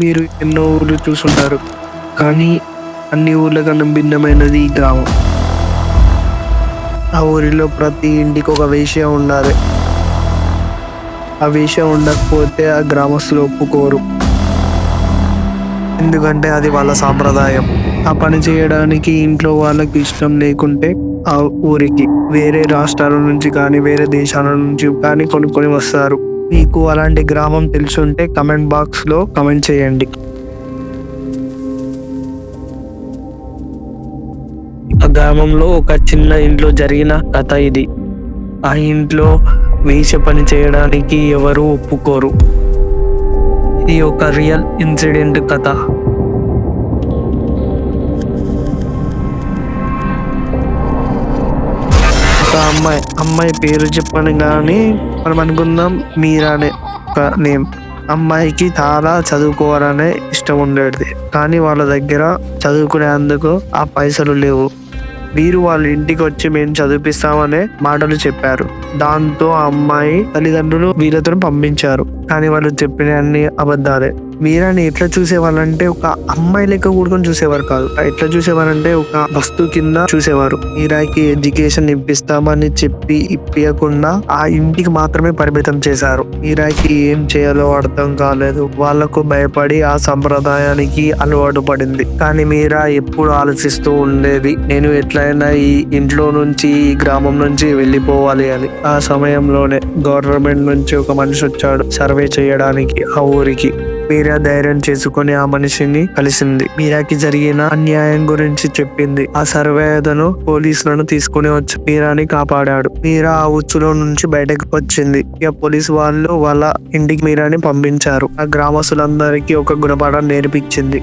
మీరు ఎన్నో ఊర్లు చూసుంటారు. కానీ అన్ని ఊర్ల కన్నా భిన్నమైనది ఈ గ్రామం. ఆ ఊరిలో ప్రతి ఇంటికి ఒక వేశ్య ఉండాలి. ఆ వేశ్య ఉండకపోతే ఆ గ్రామస్తులు ఒప్పుకోరు. ఎందుకంటే అది వాళ్ళ సాంప్రదాయం. ఆ పని చేయడానికి ఇంట్లో వాళ్ళకి ఇష్టం లేకుంటే ఆ ఊరికి వేరే రాష్ట్రాల నుంచి కానీ వేరే దేశాల నుంచి కానీ కొనుక్కొని వస్తారు. మీకు అలాంటి గ్రామం తెలుసుంటే కమెంట్ బాక్స్ లో కమెంట్ చేయండి. ఆ గ్రామంలో ఒక చిన్న ఇంట్లో జరిగిన కథ ఇది. ఆ ఇంట్లో వేశ్య పని చేయడానికి ఎవరు ఒప్పుకోరు. ఇది ఒక రియల్ ఇన్సిడెంట్ కథ. ఒక అమ్మాయి పేరు చెప్పను కానీ మనం అనుకుందాం మీరా అనే ఒక నేమ్. అమ్మాయికి చాలా చదువుకోవాలనే ఇష్టం ఉండేది. కానీ వాళ్ళ దగ్గర చదువుకునేందుకు ఆ పైసలు లేవు. వీరు వాళ్ళ ఇంటికి వచ్చి మేము చదివిపిస్తామనే మాటలు చెప్పారు. దాంతో ఆ అమ్మాయి తల్లిదండ్రులు వీళ్ళతో పంపించారు. కానీ వాళ్ళు చెప్పిన అన్ని అబద్ధాలే. మీరాని ఎట్లా చూసేవాళ్ళంటే ఒక అమ్మాయి లెక్క కూడుకొని చూసేవారు కాదు. ఎట్లా చూసేవారంటే ఒక వస్తువు కింద చూసేవారు. మీరాకి ఎడ్యుకేషన్ ఇప్పిస్తామని చెప్పి ఇప్పియకుండా ఆ ఇంటికి మాత్రమే పరిమితం చేశారు. మీరాకి ఏం చేయాలో అర్థం కాలేదు. వాళ్లకు భయపడి ఆ సంప్రదాయానికి అలవాటు పడింది. కానీ మీరా ఎప్పుడు ఆలోచిస్తూ ఉండేది, నేను ఎట్లయినా ఈ ఇంట్లో నుంచి ఈ గ్రామం నుంచి వెళ్ళిపోవాలి అని. ఆ సమయంలోనే గవర్నమెంట్ నుంచి ఒక మనిషి వచ్చాడు సర్వే చేయడానికి ఆ ఊరికి. మీరా ధైర్యం చేసుకుని ఆ మనిషిని కలిసింది. మీరాకి జరిగిన అన్యాయం గురించి చెప్పింది. ఆ సర్వే అతను పోలీసులను తీసుకుని వచ్చి మీరాని కాపాడాడు. మీరా ఆ ఉచ్చులో నుంచి బయటకు వచ్చింది. ఇక పోలీసు వాళ్ళు వాళ్ళ ఇంటికి మీరాని పంపించారు. ఆ గ్రామస్తులందరికీ ఒక గుణపాఠం నేర్పించింది.